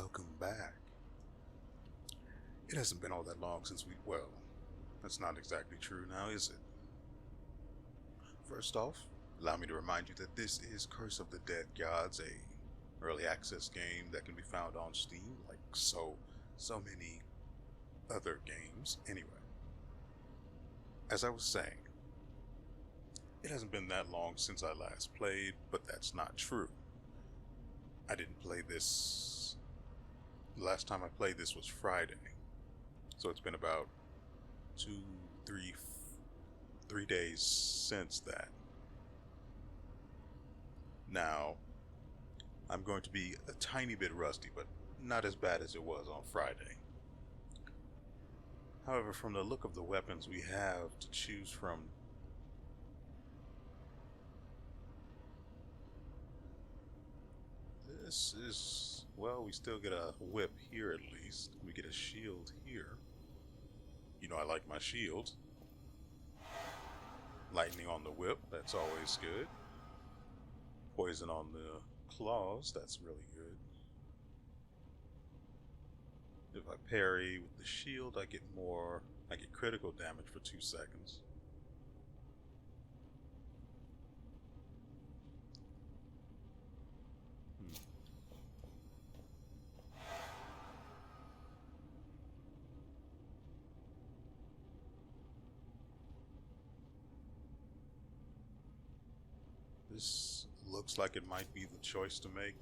Welcome back. It hasn't been all that long since well, that's not exactly true now, is it? First off, allow me to remind you that this is Curse of the Dead Gods, a early access game that can be found on Steam, like so many other games. Anyway, as I was saying, it hasn't been that long since I last played, but that's not true. I didn't play this. The last time I played this was Friday, so it's been about 3 days since that. Now, I'm going to be a tiny bit rusty, but not as bad as it was on Friday. However, from the look of the weapons we have to choose from, this is, well, we still get a whip here at least. We get a shield here. You know I like my shield. Lightning on the whip, that's always good. Poison on the claws, that's really good. If I parry with the shield, I get critical damage for 2 seconds. This looks like it might be the choice to make.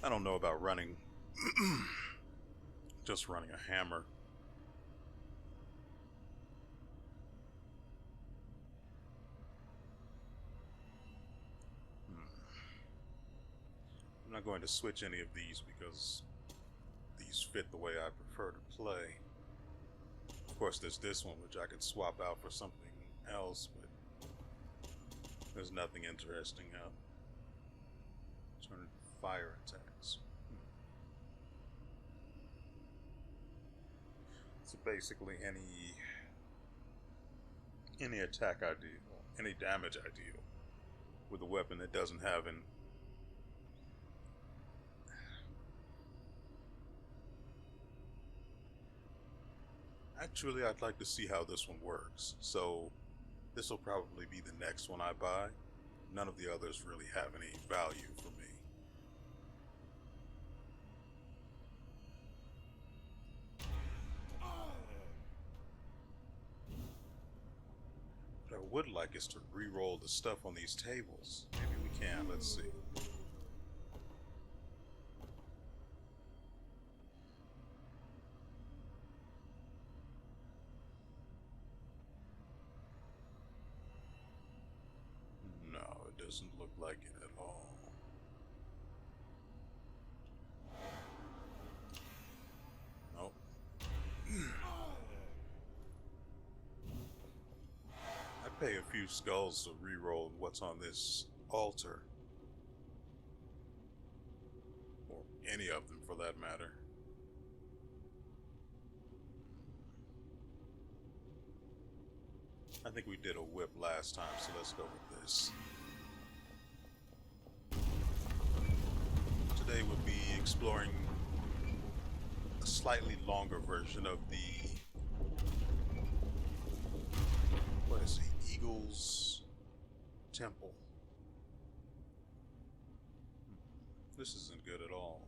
I don't know about running, just running a hammer. I'm not going to switch any of these because these fit the way I prefer to play. Of course, there's this one which I could swap out for something else, but there's nothing interesting out. Turn fire attacks. So basically any attack I deal, any damage I deal with a weapon that doesn't have an Actually, I'd like to see how this one works, so this will probably be the next one I buy. None of the others really have any value for me. What I would like is to re-roll the stuff on these tables. Maybe we can, let's see. No, it doesn't look like it at all. Nope. I pay a few skulls to re-roll what's on this altar. Or any of them for that matter. I think we did a whip last time, so let's go with this. Today we'll be exploring a slightly longer version of the, what is it, Eagle's Temple. This isn't good at all.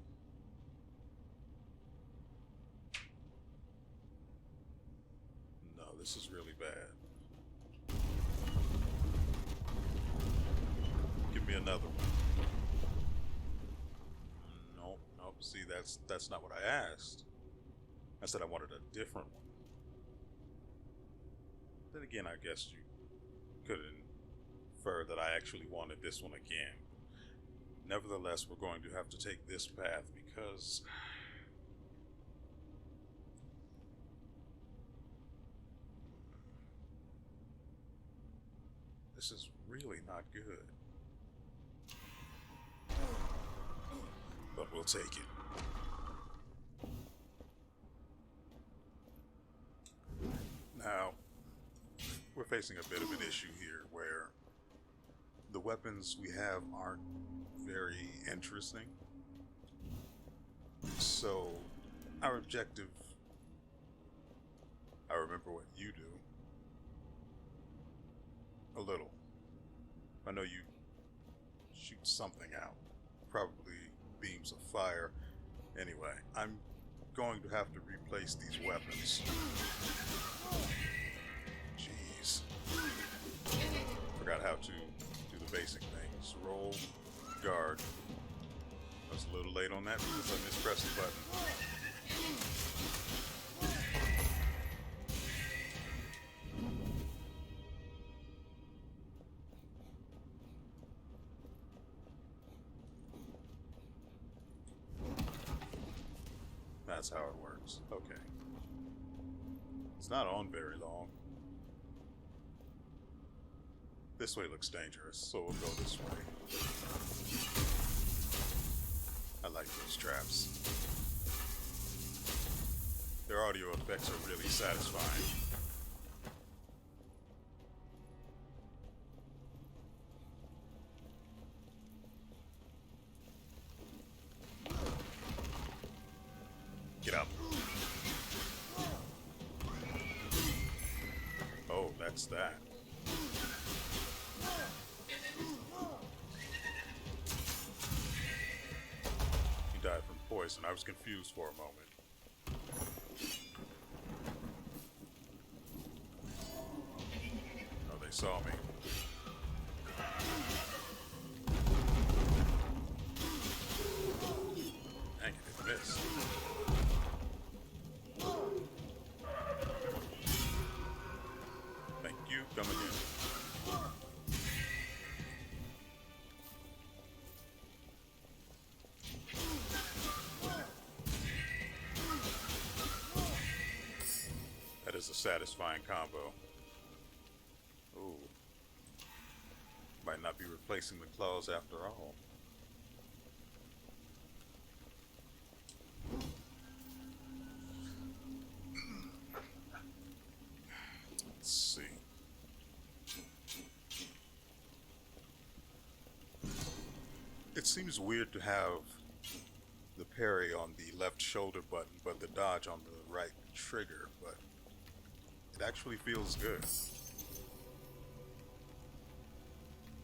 No, this is really bad. Give me another one. Nope. See, that's not what I asked. I said I wanted a different one. Then again, I guess you could infer that I actually wanted this one again. Nevertheless, we're going to have to take this path because this is really not good. But we'll take it. Now, facing a bit of an issue here where the weapons we have aren't very interesting. So, our objective, I remember what you do. A little. I know you shoot something out. Probably beams of fire. Anyway, I'm going to have to replace these weapons. Jeez. Forgot how to do the basic things. Roll, guard. I was a little late on that because I mispressed the button. That's how it works. Okay. It's not on very long. This way looks dangerous, so we'll go this way. I like those traps. Their audio effects are really satisfying. Get up. Oh, that's that. He died from poison. I was confused for a moment. Oh, they saw me. Dang it, it missed. Thank you. Come again. That is a satisfying combo. Ooh. Might not be replacing the claws after all. Let's see. It seems weird to have the parry on the left shoulder button, but the dodge on the right trigger, but it actually feels good.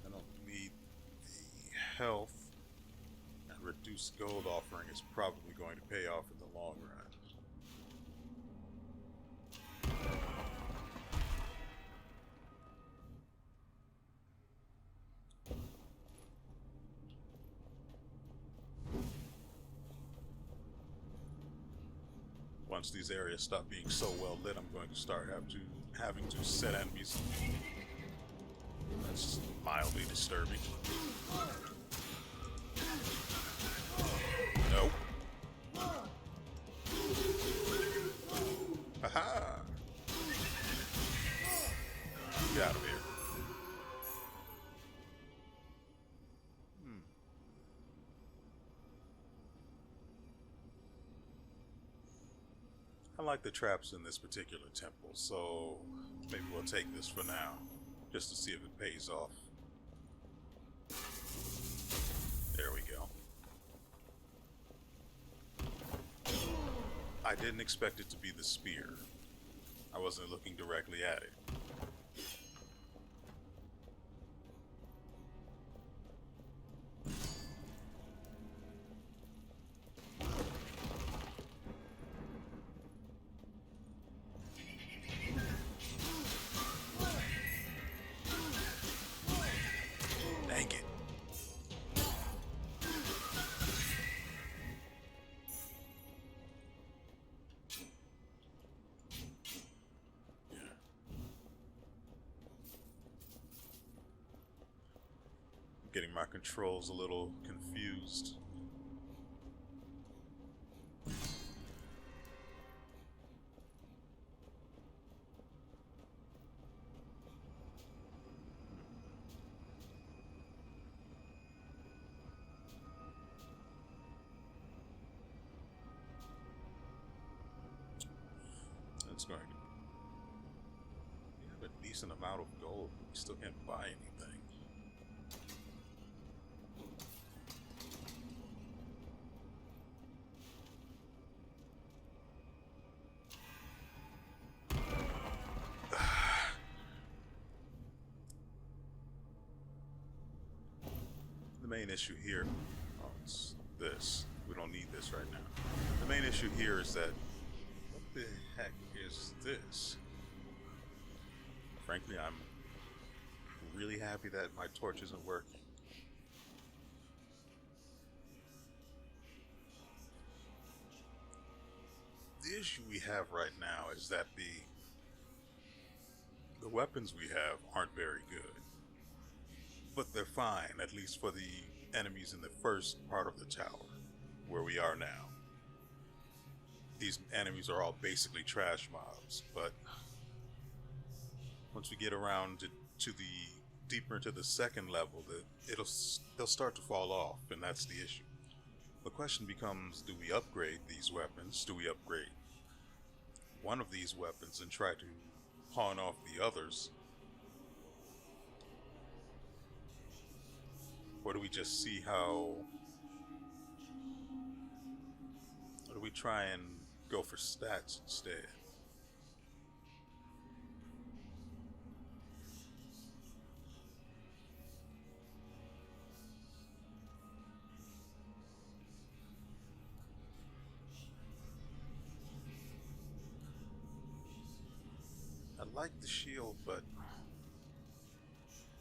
I don't need the health, and reduced gold offering is probably going to pay off in the long run. Once these areas stop being so well lit, I'm going to start having to set enemies. That's mildly disturbing. Nope. Haha! Get out of here. I like the traps in this particular temple, so maybe we'll take this for now, just to see if it pays off. There we go. I didn't expect it to be the spear. I wasn't looking directly at it. Dang it. Getting my controls a little confused. That's going to... We have a decent amount of gold, but we still can't buy anything. The main issue here, oh, it's this. We don't need this right now. The main issue here is that, what the heck is this? Frankly, I'm really happy that my torch isn't working. The issue we have right now is that the weapons we have aren't very good. But they're fine, at least for the enemies in the first part of the tower, where we are now. These enemies are all basically trash mobs, but once we get around to the deeper into the second level, they'll start to fall off, and that's the issue. The question becomes, do we upgrade these weapons? Do we upgrade one of these weapons and try to pawn off the others? Or do we just see how... Or do we try and go for stats instead? I like the shield, but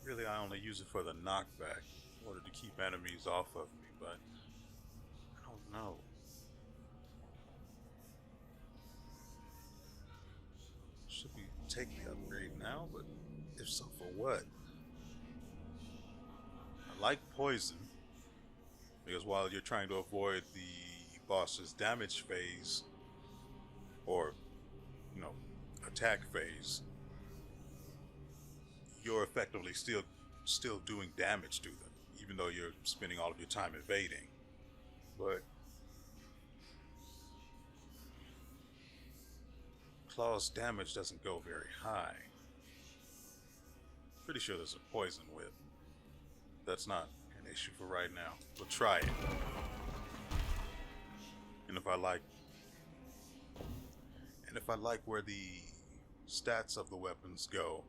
really I only use it for the knockback in order to keep enemies off of me, but I don't know. Should we take the upgrade now? But if so, for what? I like poison, because while you're trying to avoid the boss's damage phase, or, you know, attack phase, you're effectively still doing damage to them, even though you're spending all of your time evading. But Claw's damage doesn't go very high. Pretty sure there's a poison whip. That's not an issue for right now. We'll try it. And if I like where the stats of the weapons go,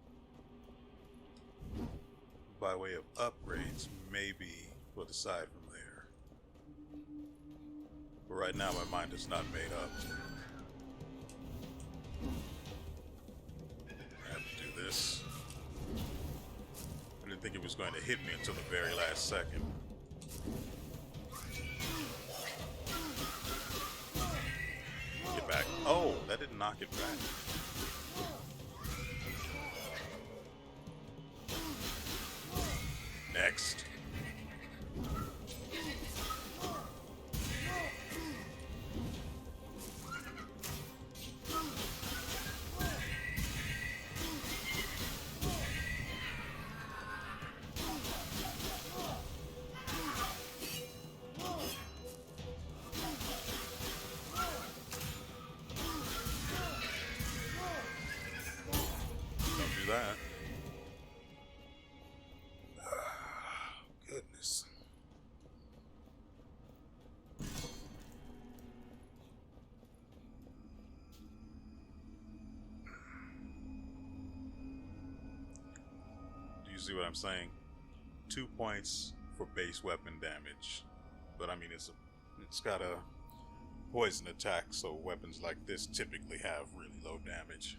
by way of upgrades, maybe we'll decide from there. But right now my mind is not made up. I have to do this. I didn't think it was going to hit me until the very last second. Get back. Oh, that didn't knock it back. Next. Don't do that. Goodness. Do you see what I'm saying? 2 points for base weapon damage, but I mean it's got a poison attack, so weapons like this typically have really low damage.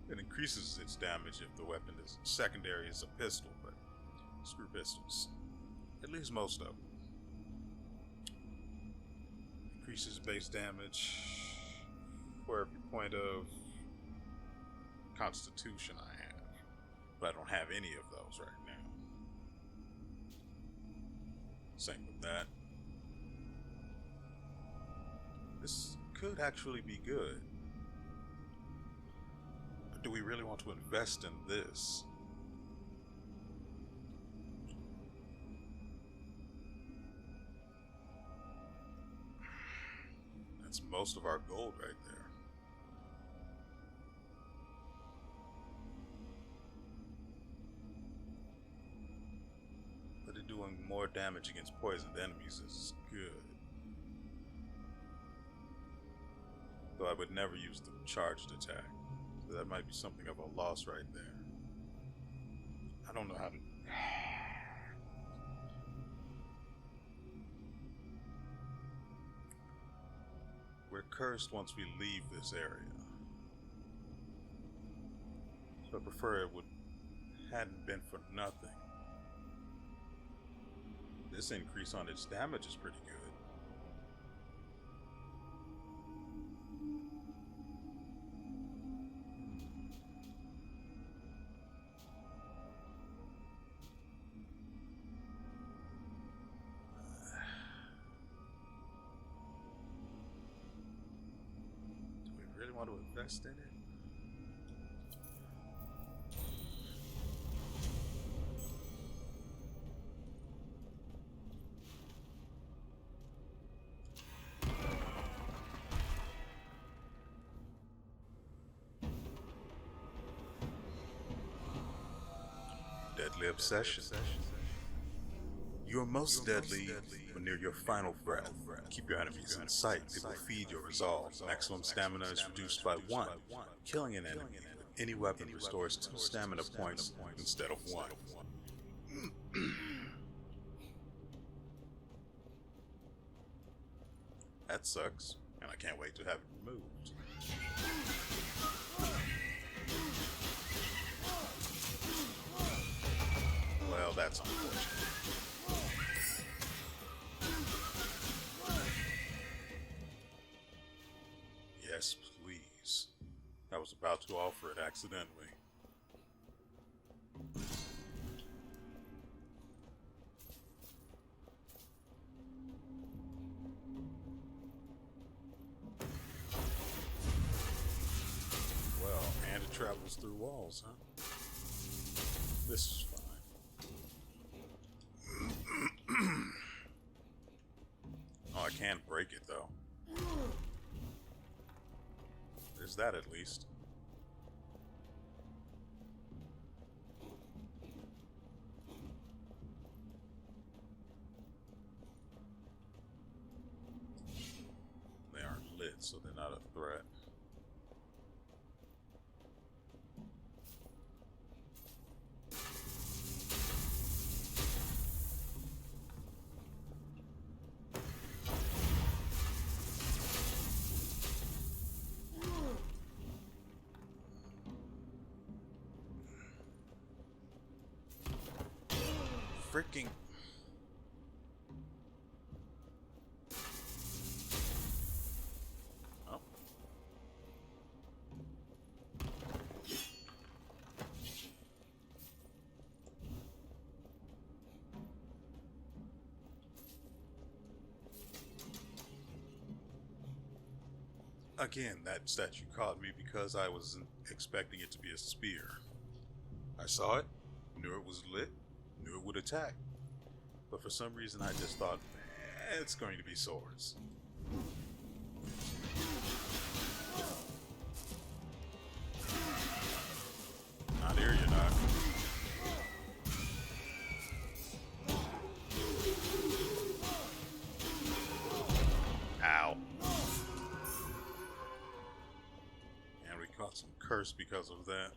It increases its damage if the weapon is secondary as a pistol, but screw pistols. At least most of them. Increases base damage for every point of constitution I have, but I don't have any of those right now. Same with that. This could actually be good. But do we really want to invest in this? That's most of our gold right there. damage against poisoned enemies is good. Though I would never use the charged attack. So that might be something of a loss right there. I don't know how to... We're cursed once we leave this area. So I prefer it hadn't been for nothing. This increase on its damage is pretty good. Do we really want to invest in it? Deadly obsession. You are most deadly when near your final breath. Keep your enemies in sight. It will feed your resolve. Maximum stamina is reduced by 1. Killing an enemy with any weapon restores 2 stamina points instead of 1. That sucks, and I can't wait to have it removed. Well, that's unfortunate. Yes, please. I was about to offer it accidentally. Well, and it travels through walls, huh? This is fine. Oh, I can't break it, though. There's that, at least. They aren't lit, so they're not a threat. Freaking... Oh. Again, that statue caught me because I wasn't expecting it to be a spear. I saw it, knew it was lit, knew it would attack. But for some reason I just thought, it's going to be swords. Not here, you're not. Ow. And we caught some curse because of that.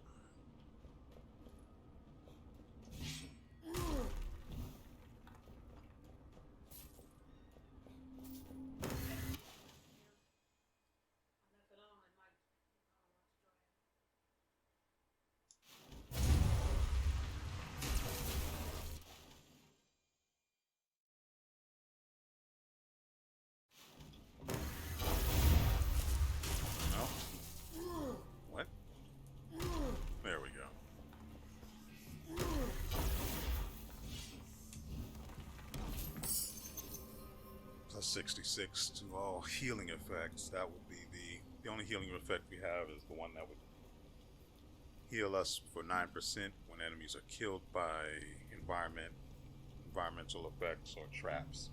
What? There we go. Plus 66 to all healing effects. That would be the only healing effect we have is the one that would heal us for 9% when enemies are killed by environmental effects or traps.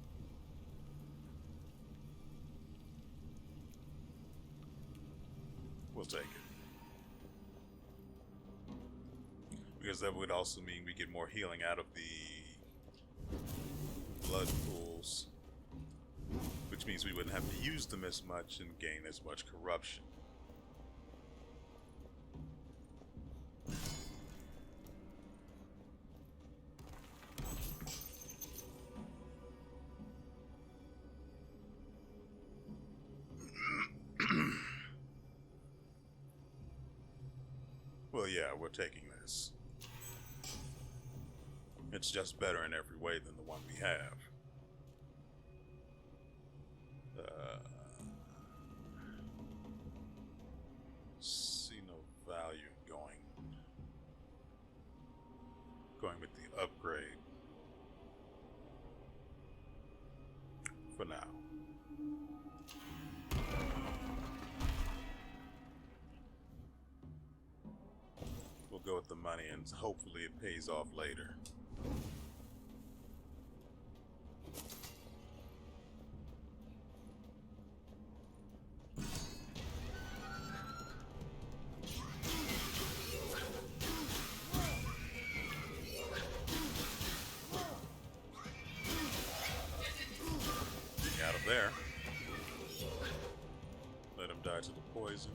We'll take it. Because that would also mean we get more healing out of the blood pools, which means we wouldn't have to use them as much and gain as much corruption. Well, yeah, we're taking this. It's just better in every way than the one we have. See no value in going with the upgrade for now. We'll go with the money and hopefully it pays off later. Out of there. Let him die to the poison.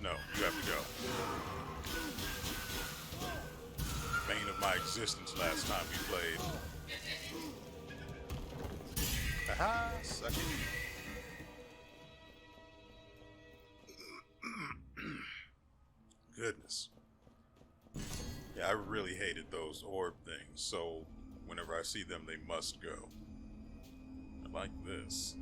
No, you have to go. Bane of my existence last time we played. Haha, suck it. Goodness. Yeah, I really hated those orb things, so whenever I see them, they must go. I like this.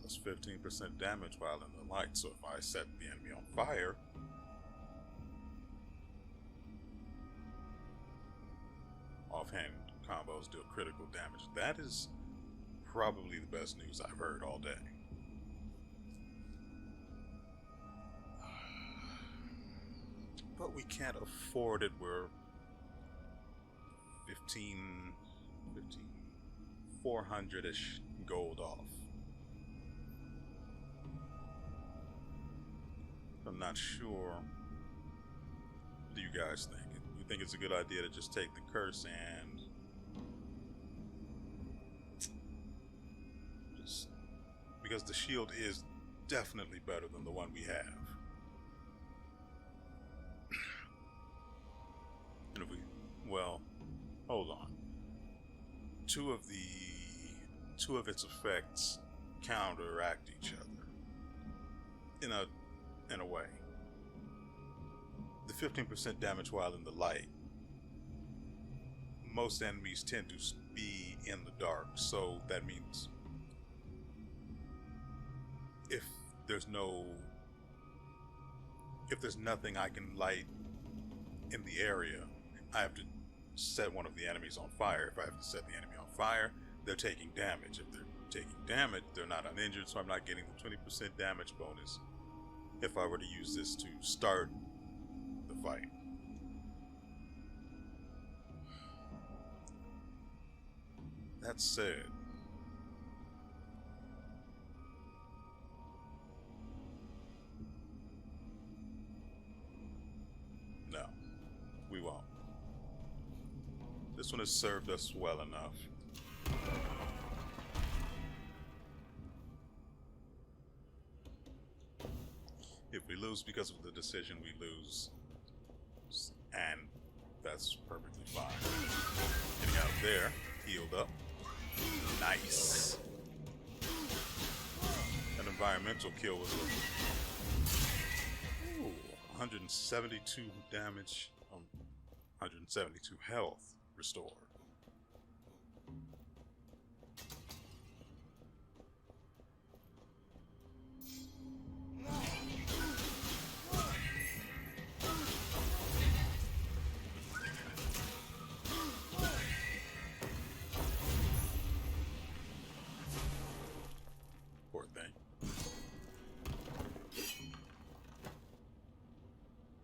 That's 15% damage while in the light, so if I set the enemy on fire, offhand combos deal critical damage. That is probably the best news I've heard all day. But we can't afford it. We're 400-ish gold off. I'm not sure. What do you guys think? You think it's a good idea to just take the curse and just because the shield is definitely better than the one we have. And if we, well, hold on. Two of its effects counteract each other in a way. The 15% damage while in the light. Most enemies tend to be in the dark, so that means if there's nothing I can light in the area, I have to set one of the enemies on fire. If I have to set the enemy on fire, they're taking damage. If they're taking damage, they're not uninjured, so I'm not getting the 20% damage bonus if I were to use this to start the fight. That said, no, we won't. This one has served us well enough. If we lose because of the decision, we lose. And that's perfectly fine. Getting out of there, healed up. Nice. An environmental kill was 172 damage, 172 health restored.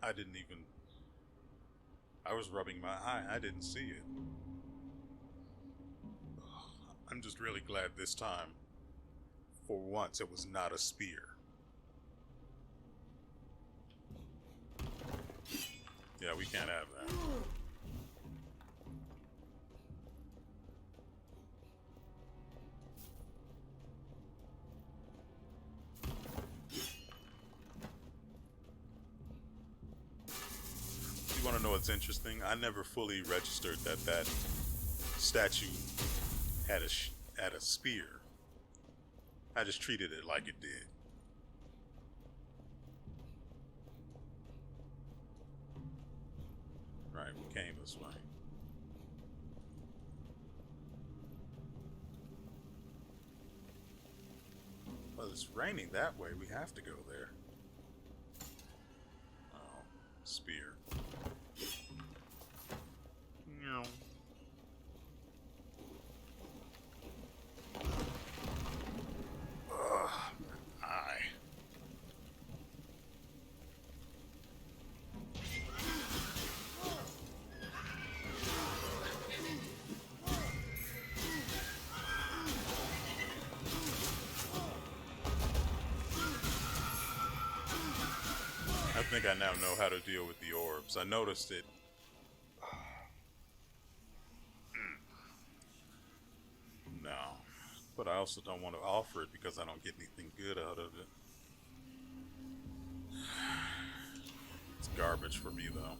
I didn't even... I was rubbing my eye. I didn't see it. I'm just really glad this time, for once, it was not a spear. Yeah, we can't have that. You want to know what's interesting? I never fully registered that that statue had a spear. I just treated it like it did. Right, we came this way. Well, it's raining that way. We have to go there. Oh, spear. No. Eye. I think I now know how to deal with the orbs. I noticed it. No. But I also don't want to offer it because I don't get anything good out of it. It's garbage for me, though.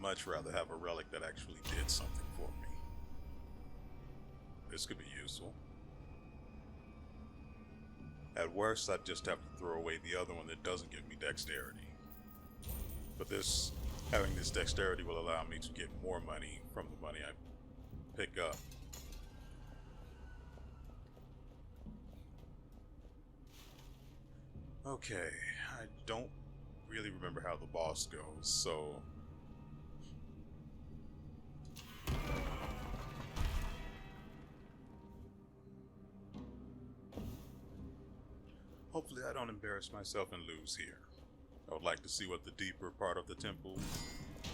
Much rather have a relic that actually did something for me. This could be useful. At worst, I'd just have to throw away the other one that doesn't give me dexterity. But this, having this dexterity will allow me to get more money from the money I pick up. Okay, I don't really remember how the boss goes, so... Hopefully I don't embarrass myself and lose here. I would like to see what the deeper part of the temple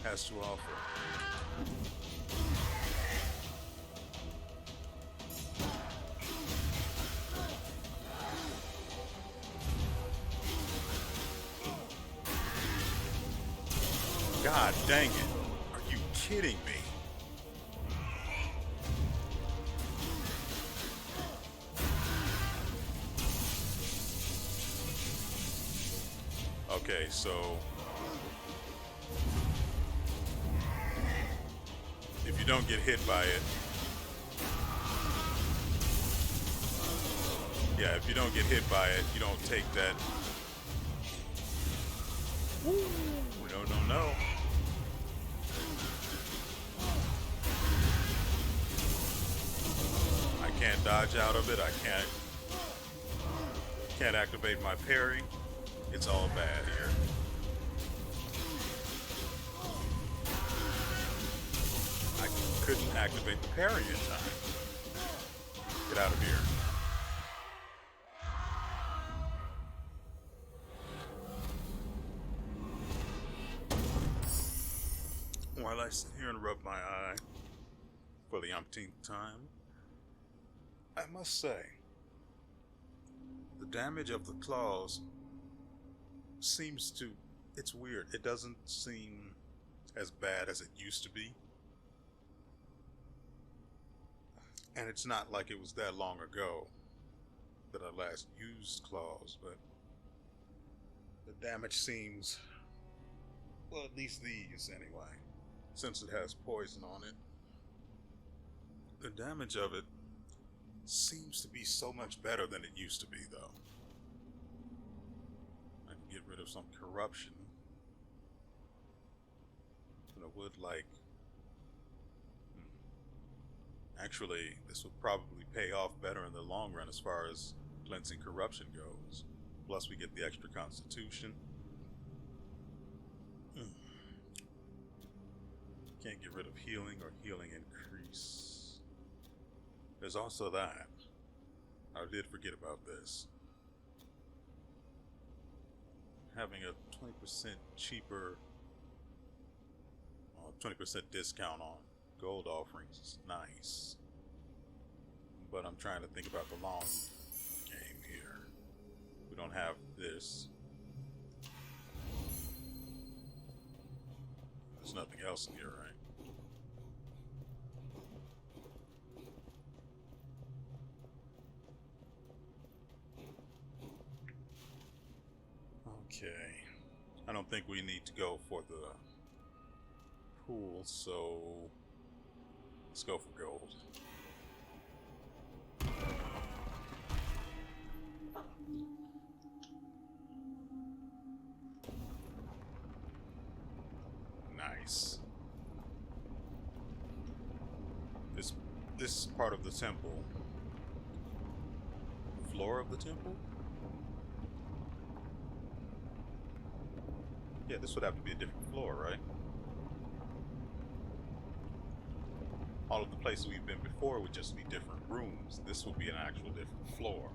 has to offer. God dang it. Are you kidding me? Okay, so if you don't get hit by it, yeah, if you don't get hit by it, you don't take that. No. I can't dodge out of it. I can't activate my parry. It's all bad here. I couldn't activate the parry in time. Get out of here. While I sit here and rub my eye for the umpteenth time, I must say, the damage of the claws seems to, it's weird. It doesn't seem as bad as it used to be. And it's not like it was that long ago that I last used claws, but the damage seems, well, at least these anyway, since it has poison on it. The damage of it seems to be so much better than it used to be, though. I can get rid of some corruption, but I would like... Actually, this would probably pay off better in the long run as far as cleansing corruption goes. Plus we get the extra constitution. Can't get rid of healing or healing increase. There's also that. I did forget about this. Having a 20% cheaper, 20% discount on gold offerings is nice. But I'm trying to think about the long game here. We don't have this. There's nothing else in here, right? Okay. I don't think we need to go for the pool, so let's go for gold. Nice. This part of the temple, floor of the temple? Yeah, this would have to be a different floor, right? All of the places we've been before would just be different rooms. This would be an actual different floor.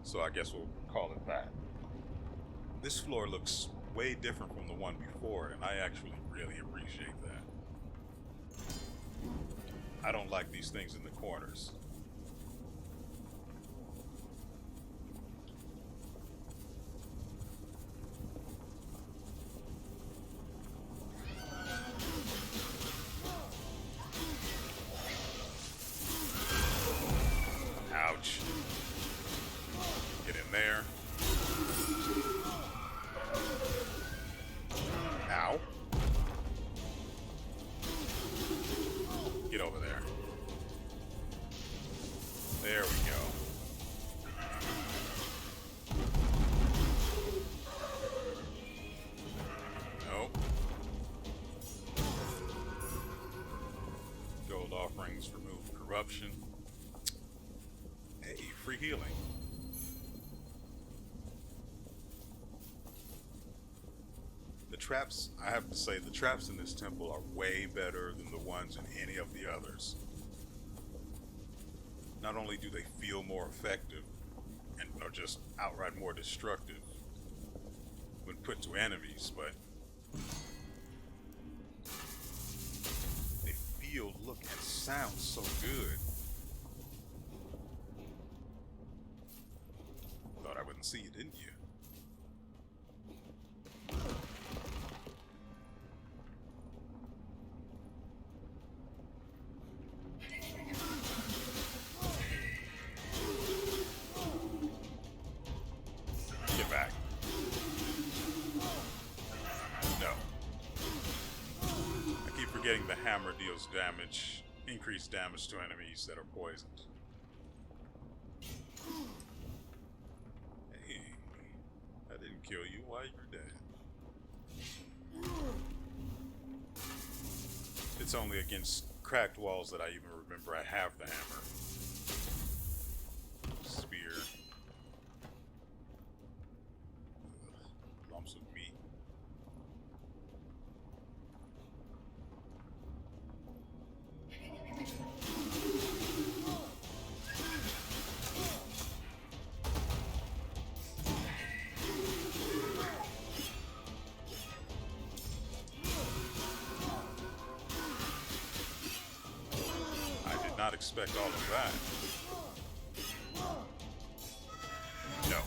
So I guess we'll call it that. This floor looks way different from the one before, and I actually really appreciate that. I don't like these things in the corners. Ouch. Get in there. Ow. Get over there. There we go. Nope. Gold offerings remove corruption. Hey, free healing. The traps, I have to say, the traps in this temple are way better than the ones in any of the others. Not only do they feel more effective and are just outright more destructive when put to enemies, but they feel, look, and sound so good. Thought I wouldn't see you, didn't you? Get back. No. I keep forgetting the hammer deals damage, increased damage to enemies that are poisoned. Hey, I didn't kill you. Why you're dead? It's only against cracked walls that I even remember I have the hammer. Spear. Lumps of meat. I did not expect all of that. No.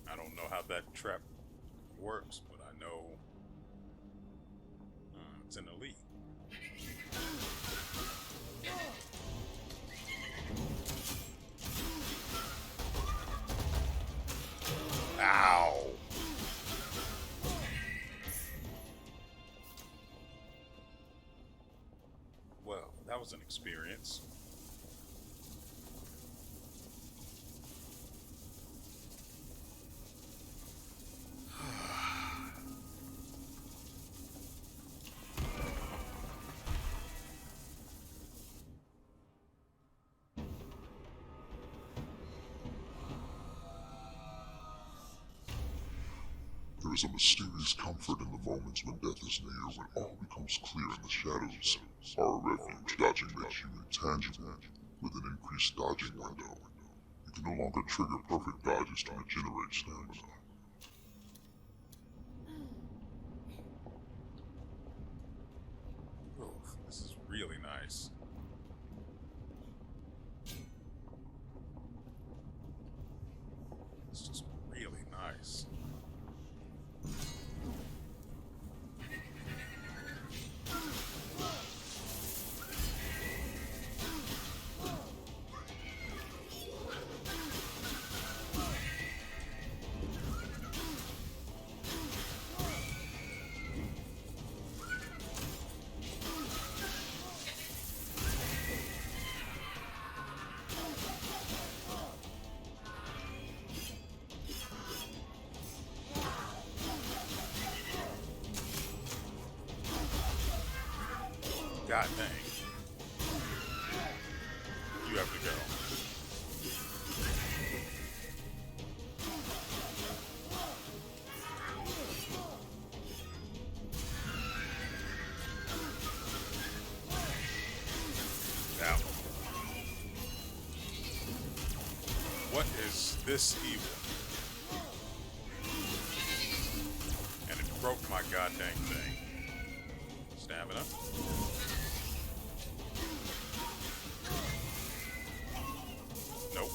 I don't know how that trap works, but I know it's an elite. Ow! was an experience. There is a mysterious comfort in the moments when death is near, when all becomes clear in the shadows. Our refuge dodging makes you intangible, with an increased dodging window. You can no longer trigger perfect dodges to regenerate stamina. Oh, this is really nice. It's just really nice. God dang. You have to go. Now, what is this evil? And it broke my goddamn thing. Stamina. Nope.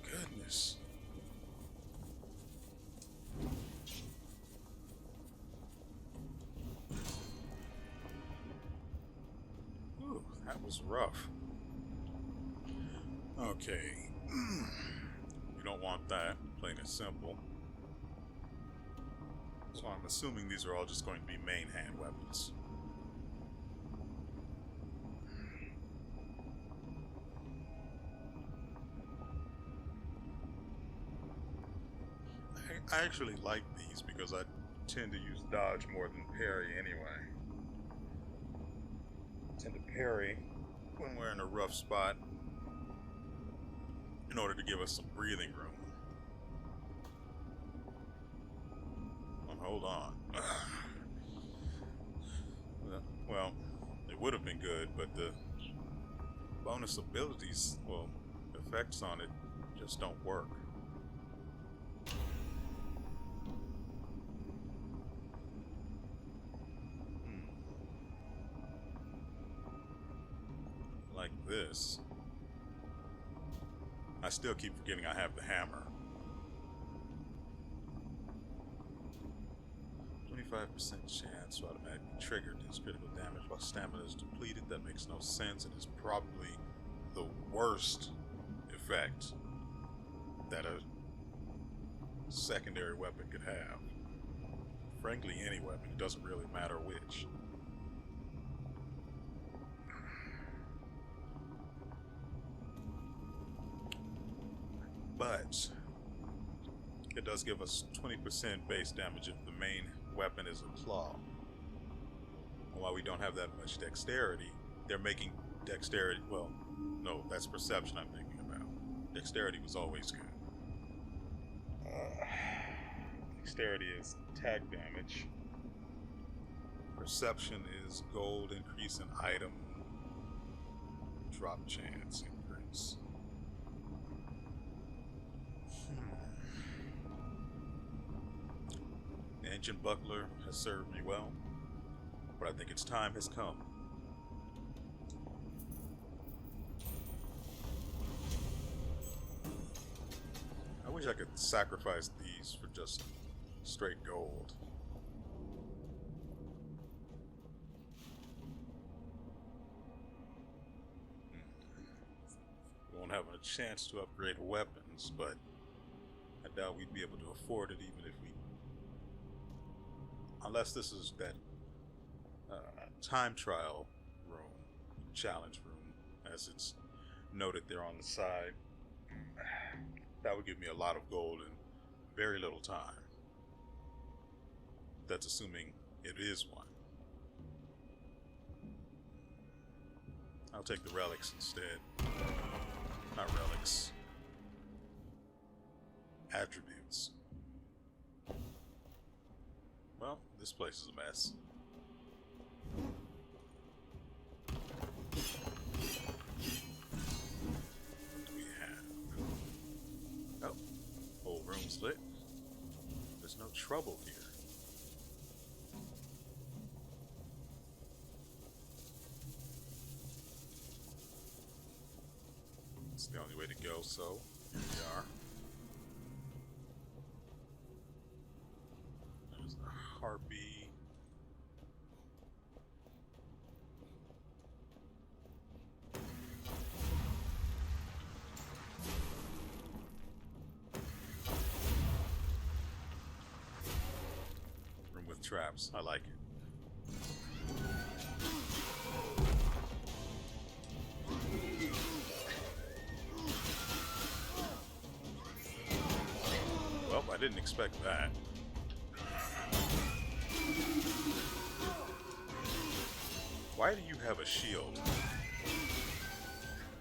Goodness. Ooh, that was rough. Okay. You don't want that, plain and simple. So I'm assuming these are all just going to be main hand weapons. I actually like these because I tend to use dodge more than parry anyway. I tend to parry when we're in a rough spot in order to give us some breathing room. Oh, hold on. Well, it would have been good, but the bonus abilities, well, effects on it just don't work. Like this. I still keep forgetting I have the hammer. 25% chance to automatically trigger deals critical damage while stamina is depleted. That makes no sense and is probably the worst effect that a secondary weapon could have. Frankly, any weapon, it doesn't really matter which. But it does give us 20% base damage if the main weapon is a claw. And while we don't have that much dexterity, they're making dexterity, well, no, that's perception I'm thinking about. Dexterity was always good. Dexterity is attack damage. Perception is gold increase in item drop chance increase. The ancient buckler has served me well, but I think its time has come. I wish I could sacrifice these for just straight gold. We won't have a chance to upgrade weapons, but I doubt we'd be able to afford it even if we Unless this is that time trial room, challenge room, as it's noted there on the side. That would give me a lot of gold in very little time. That's assuming it is one. I'll take the relics instead. Not relics. Attributes. Well, this place is a mess. What do we have? Oh, whole room's lit. There's no trouble here. It's the only way to go, so here we are. There's the harpy. Room with traps. I like it. Well, I didn't expect that. Why do you have a shield?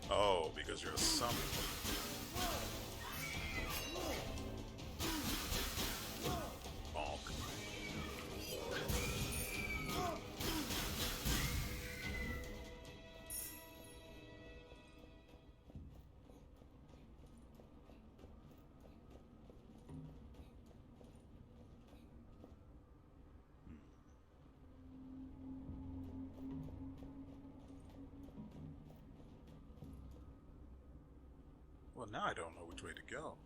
Oh, because you're a summon. Bonk. Well, now I don't know which way to go.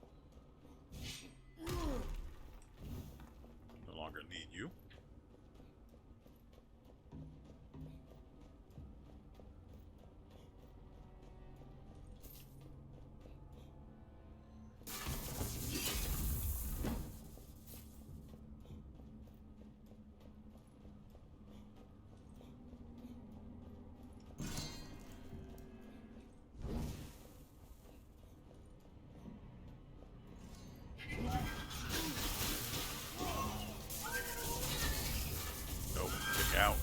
No longer need you. Nope, kick out.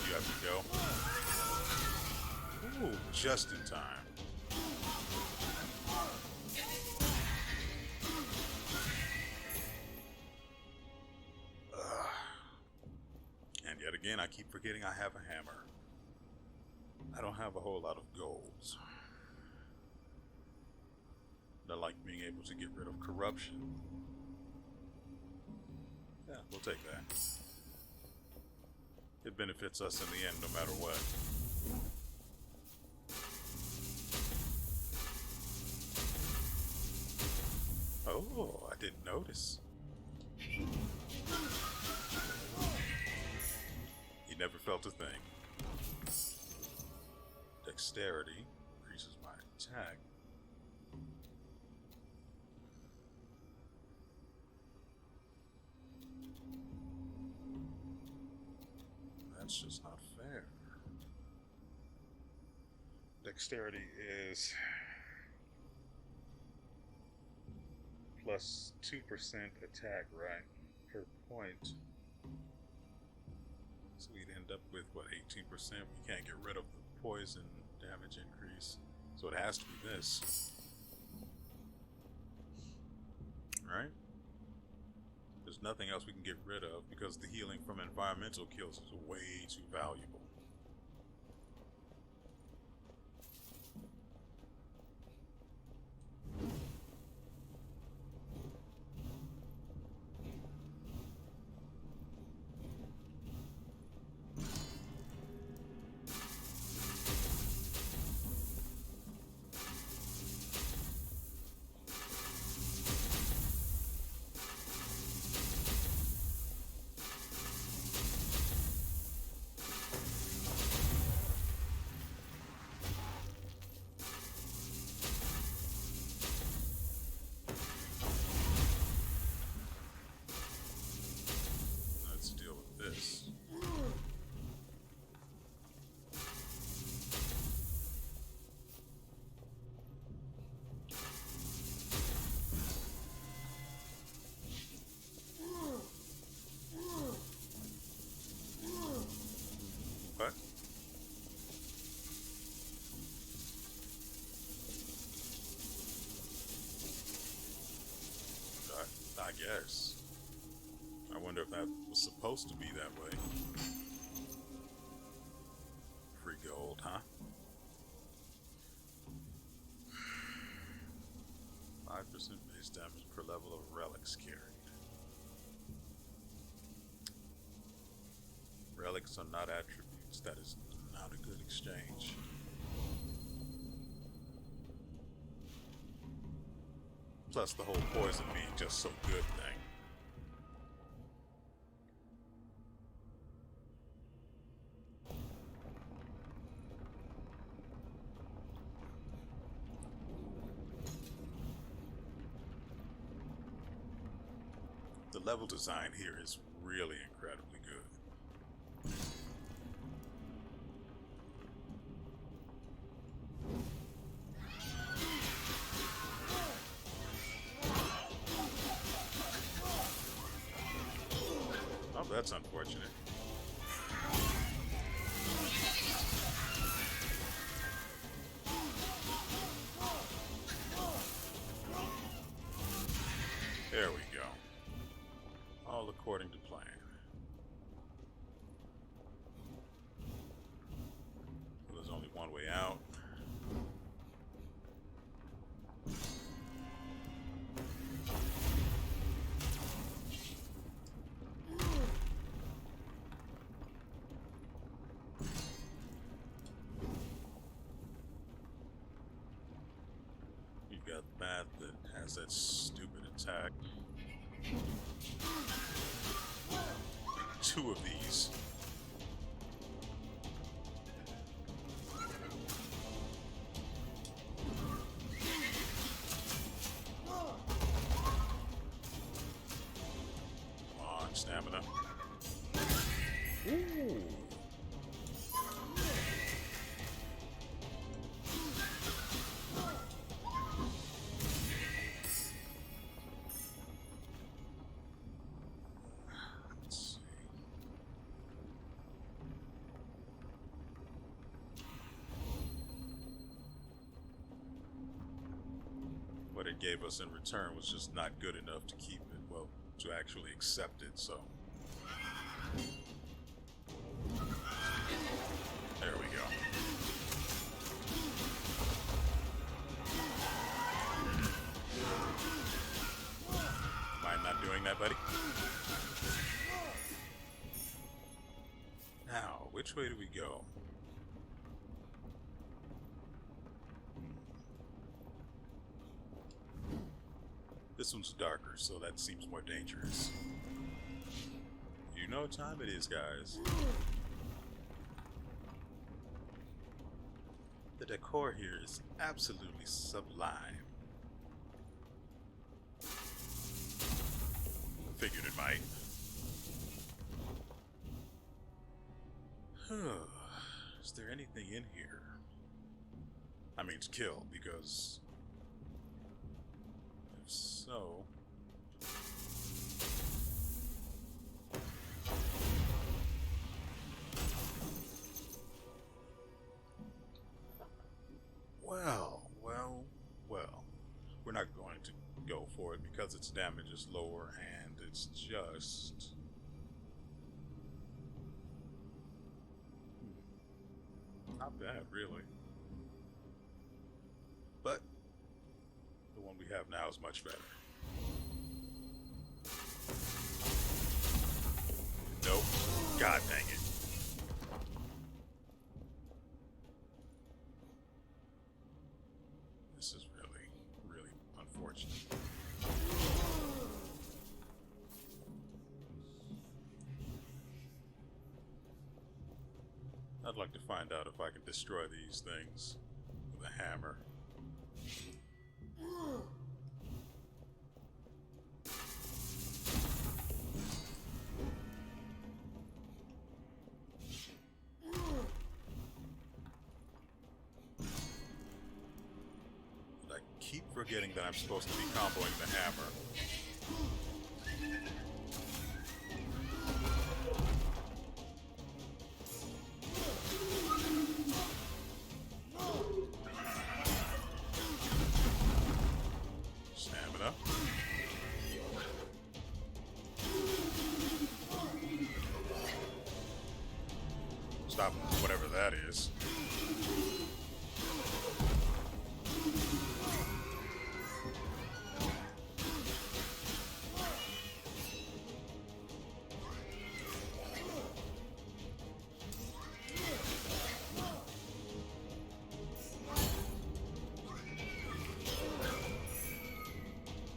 You have to go. Ooh, just in time. Ugh. And yet again, I keep forgetting I have a hammer. I don't have a whole lot of golds. I like being able to get rid of corruption. Yeah, we'll take that. It benefits us in the end no matter what. Oh, I didn't notice. He never felt a thing. Dexterity increases my attack. That's just not fair. Dexterity is plus 2% attack, right? Per point. So we'd end up with, what, 18%? We can't get rid of the poison damage increase. So it has to be this. Right? There's nothing else we can get rid of because the healing from environmental kills is way too valuable. supposed to be that way. Free gold, huh? 5% base damage per level of relics carried. Relics are not attributes. That is not a good exchange. Plus the whole poison being just so good thing. The level design here is really incredibly good. Oh, that's unfortunate. There we go. All according to plan. Well, there's only one way out. You've got that has that stupid attack. 2 of these. Come on, stamina. Ooh. What it gave us in return was just not good enough to keep it, well, to actually accept it, so. There we go. Mind not doing that, buddy? Now, which way do we go? This one's darker, so that seems more dangerous. You know what time it is, guys. The decor here is absolutely sublime. Figured it might. Is there anything in here? I mean to kill, because if so... Well. We're not going to go for it because its damage is lower and it's just... not bad, really. But the one we have now is much better. Nope. God dang it. This is really, really unfortunate. I'd like to find out if I can destroy these things with a hammer. But I keep forgetting that I'm supposed to be comboing the hammer. Stop whatever that is.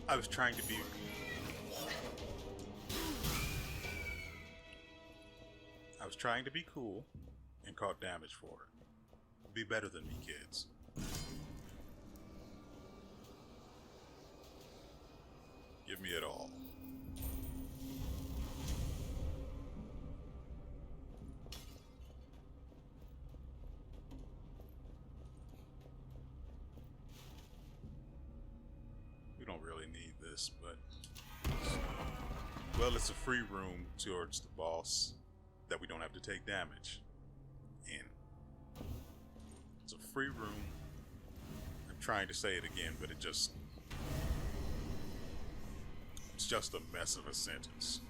I was trying to be... I was trying to be cool and caught damage for it. Be better than me, kids. Give me it all. We don't really need this, but... Well, it's a free room towards the boss that we don't have to take damage in. It's a free room. I'm trying to say it again, but it's just a mess of a sentence.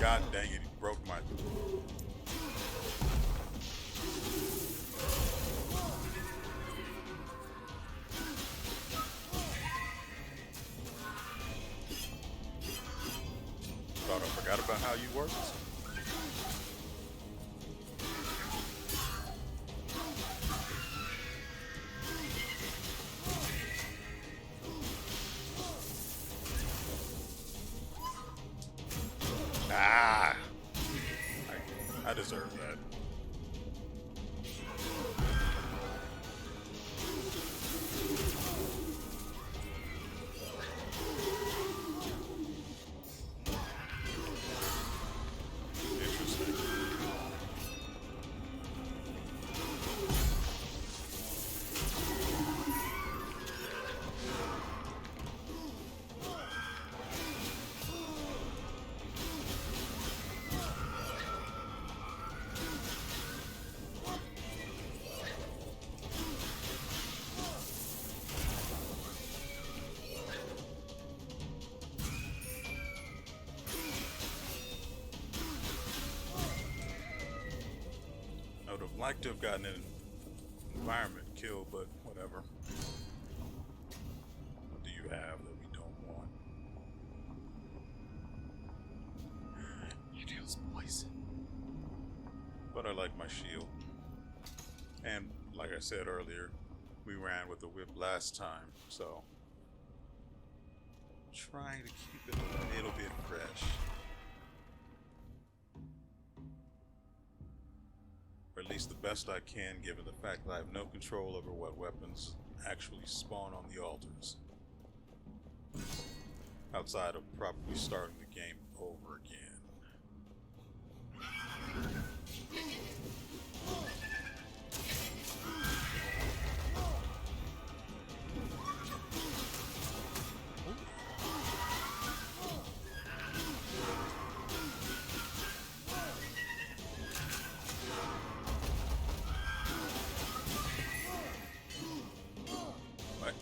God dang it, he broke my... Thought I forgot about how you worked. Ah! I deserve that. Interesting. I would have liked to have gotten an environment kill, but whatever. What do you have that we don't want? It deals poison. But I like my shield. And like I said earlier, we ran with the whip last time, so trying to keep it a little bit fresh. Or at least the best I can, given the fact that I have no control over what weapons actually spawn on the altars. Outside of probably starting the game over again. What?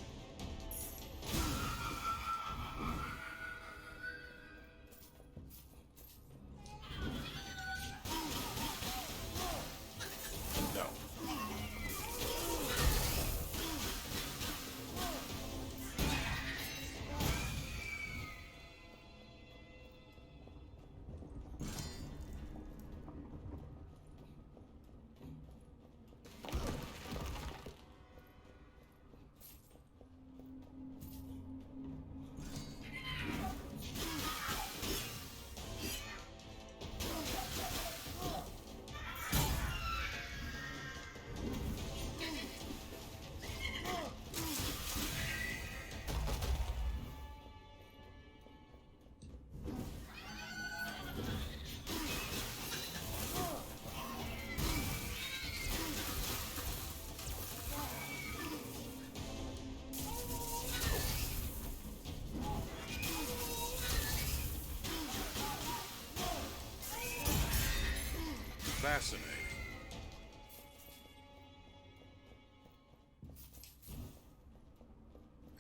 Fascinating.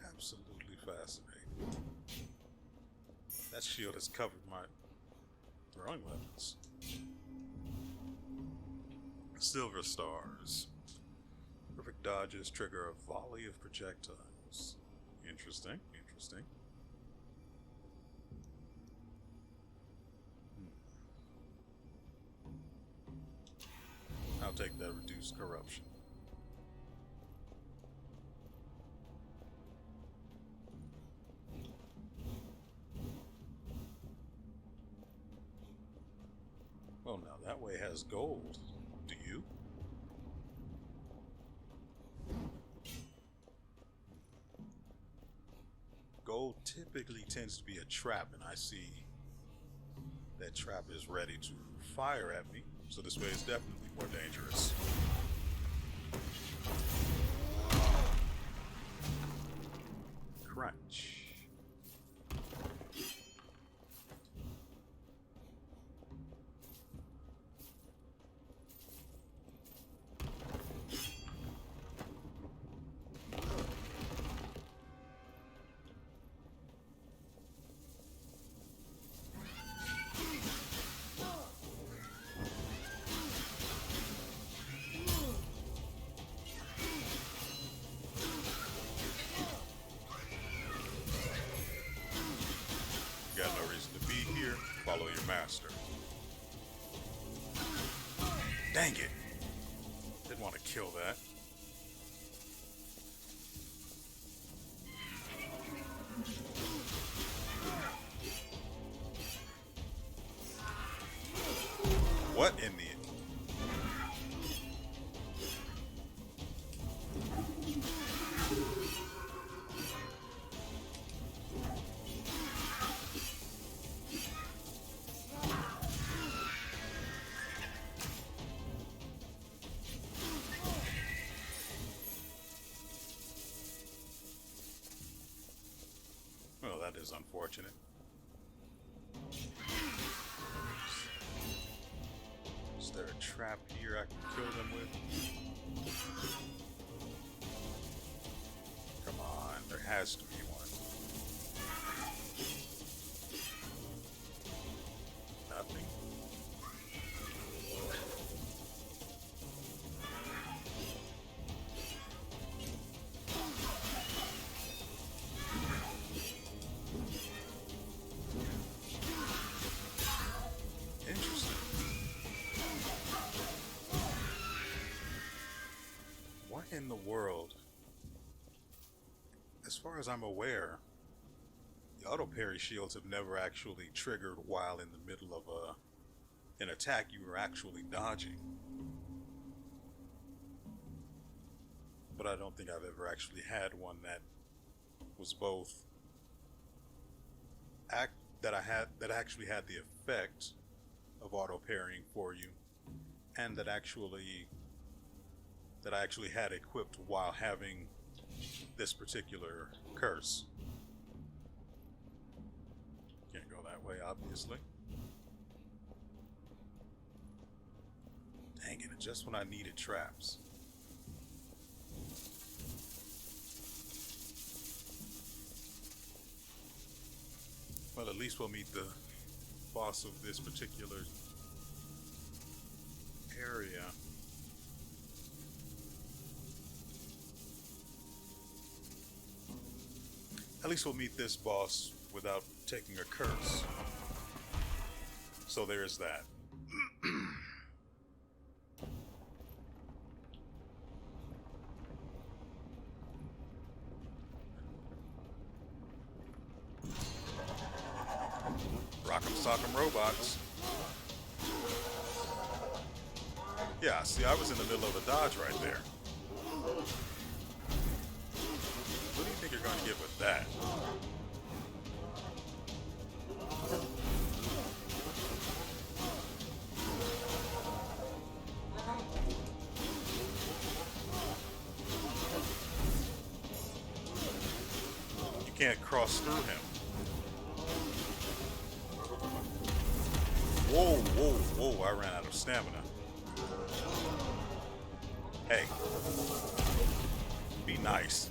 Absolutely fascinating. That shield has covered my throwing weapons. Silver stars. Perfect dodges trigger a volley of projectiles. Interesting, interesting. I'll take that reduced corruption. Well, now that way has gold. Do you? Gold typically tends to be a trap, and I see that trap is ready to fire at me, so this way is definitely more dangerous. Crunch. Got no reason to be here. Follow your master. Dang it! Didn't want to kill that. What in the... Well, that is unfortunate. Is there a trap here I can kill them with? Come on, there has to be one. Nothing. Interesting. What in the world? As far as I'm aware, the auto parry shields have never actually triggered while in the middle of an attack you were actually dodging. But I don't think I've ever actually had one that was both that actually had the effect of auto parrying for you, and that I actually had equipped while having this particular curse. Can't go that way, obviously. Dang it, just when I needed traps. Well, at least we'll meet the boss of this particular area. At least we'll meet this boss without taking a curse. So there's that. Rock'em sock'em robots. Yeah, see, I was in the middle of a dodge right there. What do you think you're going to get with that? You can't cross through him. Whoa, whoa, whoa, I ran out of stamina. Hey, be nice.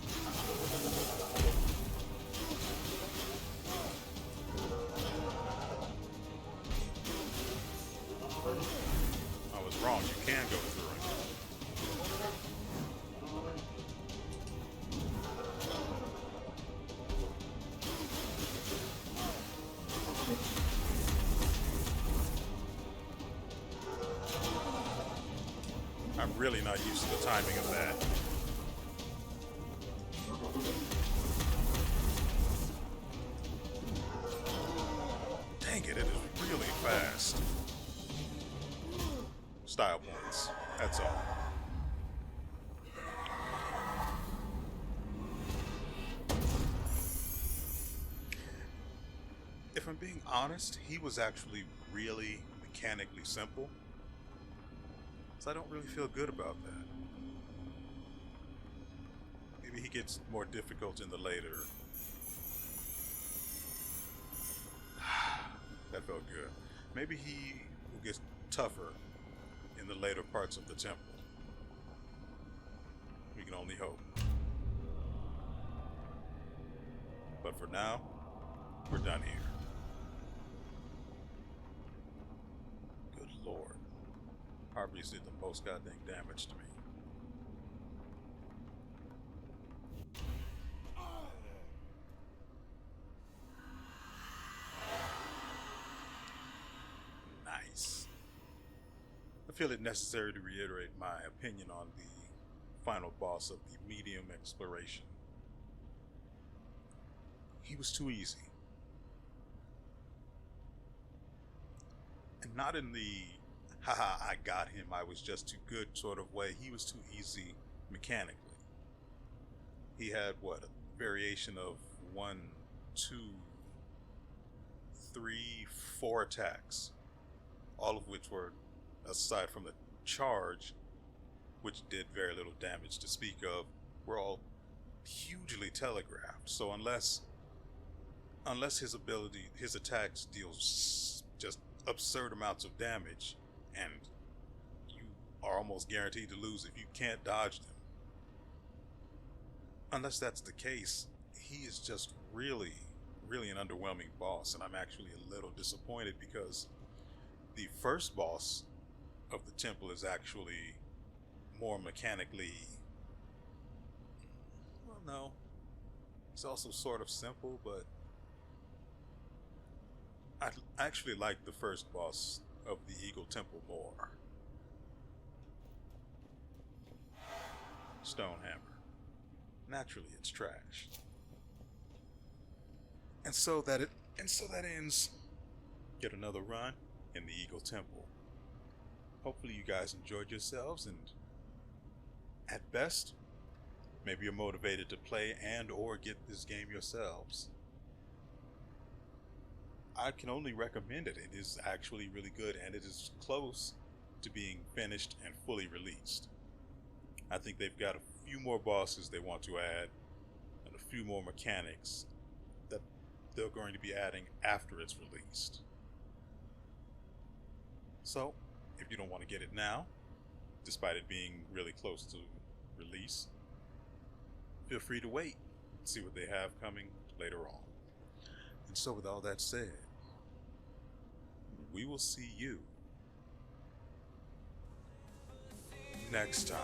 I was wrong. You can go through it. I'm really not used to the timing of that. Dang it, it is really fast. Style points. That's all. If I'm being honest, he was actually really mechanically simple. So I don't really feel good about that. Maybe he gets more difficult in the later. That felt good. Maybe he will get tougher in the later parts of the temple. We can only hope. But for now, we're done here. Good lord. Harpies did the most goddamn damage to me. Nice. I feel it necessary to reiterate my opinion on the final boss of the medium exploration. He was too easy. And not in the haha, I got him, I was just too good sort of way. He was too easy mechanically. He had what, a variation of 1, 2, 3, 4 attacks, all of which were, aside from the charge, which did very little damage to speak of, were all hugely telegraphed. So unless his attacks deals just absurd amounts of damage, and you are almost guaranteed to lose if you can't dodge them. Unless that's the case, he is just really, really an underwhelming boss, and I'm actually a little disappointed because the first boss of the temple is actually more mechanically, well, no, it's also sort of simple, but I actually like the first boss of the Eagle Temple more. Stonehammer. Naturally, it's trash. And so that ends yet another run in the Eagle Temple. Hopefully you guys enjoyed yourselves, and at best, maybe you're motivated to play and or get this game yourselves. I can only recommend it. It is actually really good, and it is close to being finished and fully released. I think they've got a few more bosses they want to add, and a few more mechanics that they're going to be adding after it's released. So, if you don't want to get it now, despite it being really close to release, feel free to wait and see what they have coming later on. And so with all that said, we will see you next time.